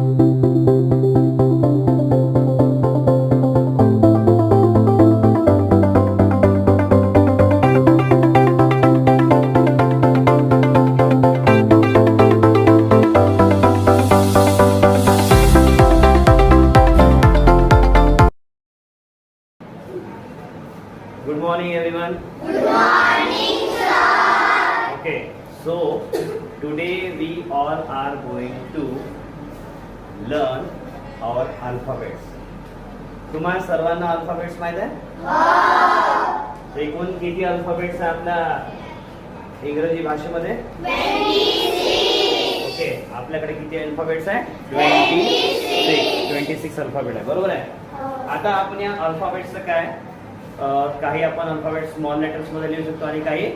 Good morning everyone. Good morning, sir. Okay, so today we all are going to learn our alphabets. तुम्हाला सर्वांना alphabets माहित आहे? हो. एकूण किती अल्फाबेट्स आहे आपल्या इंग्रजी भाषेमध्ये? 26. ओके, आपल्याकडे किती अल्फाबेट्स आहे? 26 अल्फाबेट आहे, बरोबर आहे? आता आपण या अल्फाबेट्सचं काय काही आपण अल्फाबेट स्मॉल लेटर्स मध्ये लिहू शकतो आणि काही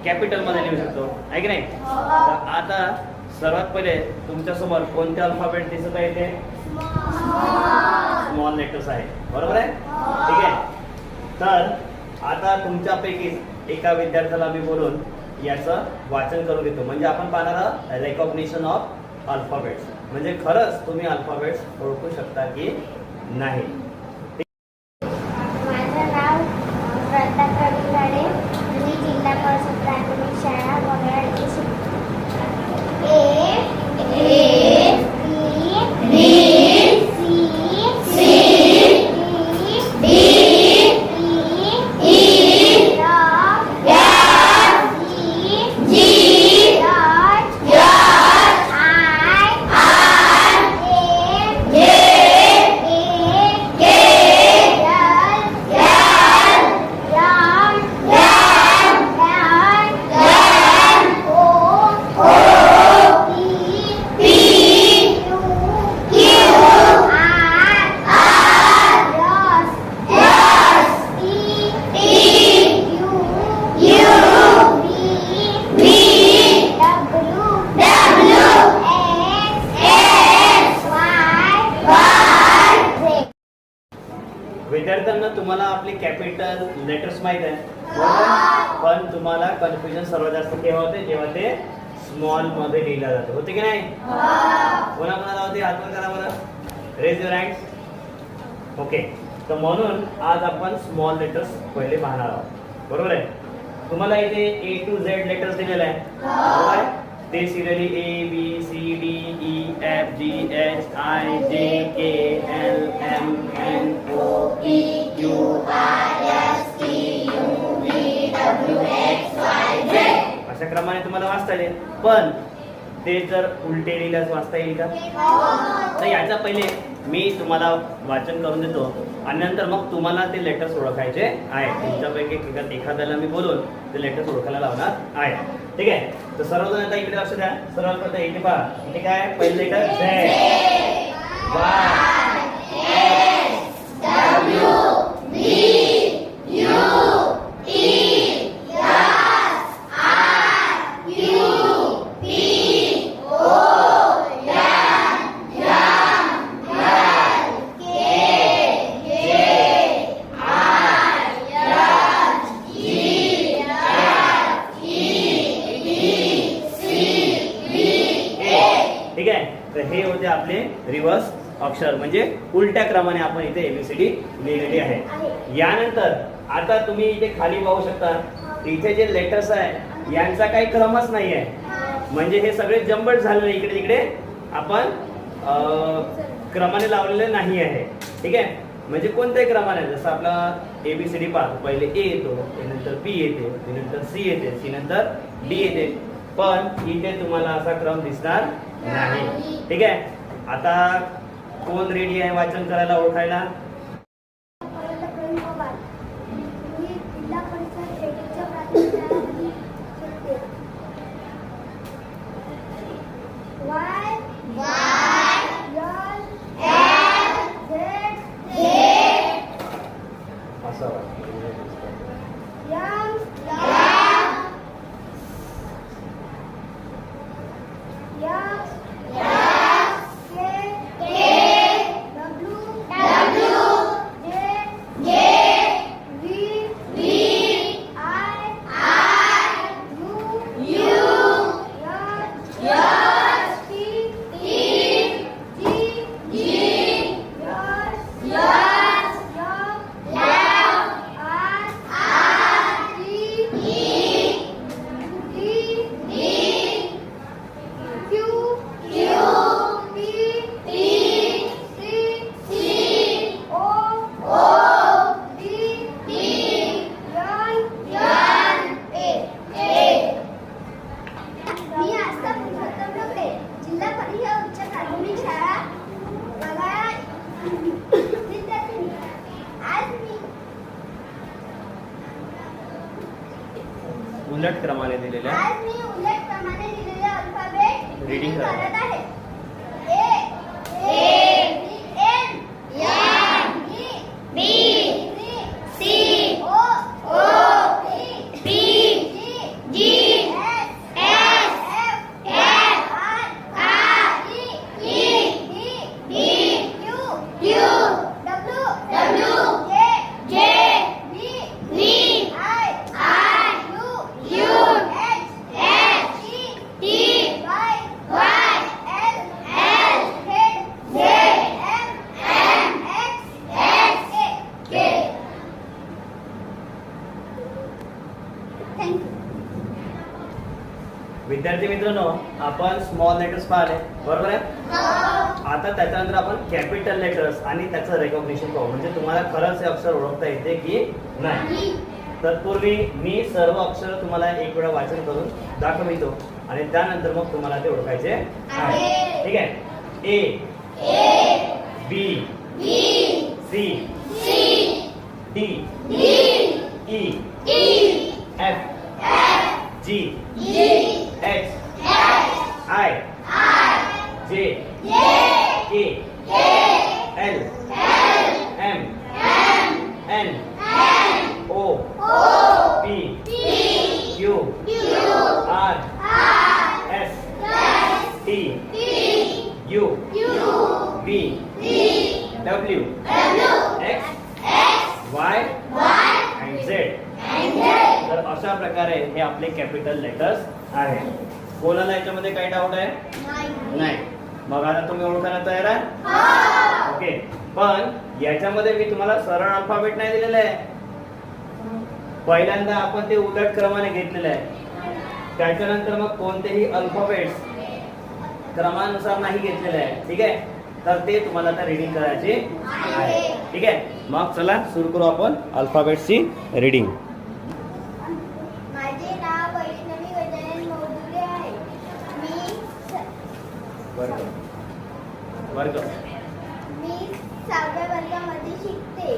कॅपिटल मध्ये लिहू शकतो, आहे की नाही? तर आता सर्वात पहिले तुमच्या समोर कोणते अल्फाबेट दिसत आहे? ते स्मॉल लेटर्स आहे, बरोबर आहे? ठीक आहे. तर आता तुमच्यापैकी एका विद्यार्थ्याला मी बोलून याचं वाचन करून घेतो, म्हणजे आपण पाहणार आहोत रेकॉग्निशन ऑफ अल्फाबेट्स, म्हणजे खरंच तुम्ही अल्फाबेट्स ओळखू शकता की नाही. मी जिल्हा परिषद प्राथमिक शाळा वगैरे येथे शिकतो. A B C D E F G H I J K विद्यार्थ्यांना तुम्हाला आपले कॅपिटल लेटर्स माहित आहे, बरोबर? पण तुम्हाला कन्फ्युजन सर्वात जास्त केव्हा होते? जेव्हा ते स्मॉल मध्ये लिहिला जाते, होते की नाही? कोणाकोणाला होते? हात वर करा बरं, रेज युअर हँड्स. ओके, तर म्हणून आज आपण स्मॉल लेटर्स पहिले पाहणार आहोत, बरोबर आहे? तुम्हाला इथे A to Z लेटर्स दिलेले आहे, बरोबर आहे? ते serially A B C D E F G H I J K L M N O P Q R S T U V W X Y Z अशा क्रमाने तुम्हाला वाचता येईल. पण ते जर उलटे लिहिल्यास वाचता येईल का? तर याच्या पहिले मी तुम्हाला वाचन करून देतो आणि नंतर मग तुम्हाला ते लेटर्स ओळखायचे आहे. तुमच्यापैकी एखाद्याला मी बोलून ते लेटर्स ओळखायला लावणार आहे, ठीक आहे? तर सर्वजण आता इकडे लक्ष द्या. सर्वात इथे पहा, इथे काय पहिले लेटर Z ठीक आहे. तर हे होते आपले रिव्हर्स अक्षर, म्हणजे उलट्या क्रमाने आपण इथे ABCD लिहिलेली आहे. यानंतर आता तुम्ही इथे खाली पाहू शकता, इथे जे लेटर्स आहे यांचा काही क्रमच नाही आहे, म्हणजे हे सगळे जंबट झालेले इकडे तिकडे आपण क्रमाने लावलेले नाही आहे, ठीक आहे? म्हणजे कोणत्याही क्रमाने, जसं आपला ABCD पाहतो, पहिले A येतो, त्यानंतर B येते, त्यानंतर C येते, C नंतर D येते, पण इथे तुम्हाला असा क्रम दिसणार नाही, ठीक आहे? आता कोण रेडी आहे वाचन करायला, ओळखायला? W उलट क्रमाने दिलेल्या आज मी उलट क्रमाने दिलेले अल्फाबेट Reading करत करत आहे. A N B C O P G S F R E D Q W J V I U H T Y L Z M X K. Thank you. विद्यार्थी मित्रांनो, आपण स्मॉल लेटर्स पाहिले बरोबर आहे. आता त्याच्यानंतर आपण कॅपिटल लेटर्स आणि त्याचं रेकॉग्निशन पाहू. म्हणजे तुम्हाला खरंच हे अक्षर ओळखता येते की नाही. तत्पूर्वी मी सर्व अक्षर तुम्हाला एक वेळा वाचन करून दाखवितो आणि त्यानंतर मग तुम्हाला ते ओळखायचे आहे. ठीक आहे. A B C D E F G H I J K L M N O P Q R S T U V W X Y and Z. तर अशा प्रकारे हे आपले कॅपिटल लेटर्स आहे. कोणाला याच्यामध्ये काही डाऊट आहे? नाही. मग आता तुम्ही ओळखायला तयार आहे? ओके. पण याच्यामध्ये मी तुम्हाला सरळ अल्फाबेट नाही दिलेलं आहे. पहिल्यांदा आपण ते उलट क्रमाने घेतलेलं आहे. त्याच्यानंतर मग कोणतेही अल्फाबेट्स क्रमानुसार नाही घेतलेले आहे. ठीक आहे. तर ते तुम्हाला आता रीडिंग करायचे आहे. ठीक आहे. मग चला सुरू करू आपण अल्फाबेट्सची रीडिंग. माझे नाव वैष्णवी गजानन मोडुले आहे. वर्ग मी 6व्या वर्गामध्ये शिकते.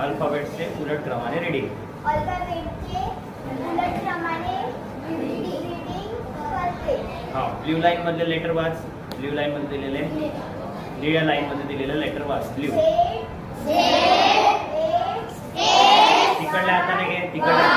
अल्फाबेट्सचे उलट क्रमाने रीडिंग. अल्फाबेटचे उलट क्रमाने रीडिंग करते. हा, ब्ल्यू लाईन मधले लेटर वाच. ब्ल्यू लाईन मध्ये दिलेले, निळ्या लाईन मध्ये दिलेले लेटर वाच. ब्ल्यू. तिकडल्या हाताने घे. तिकडल्या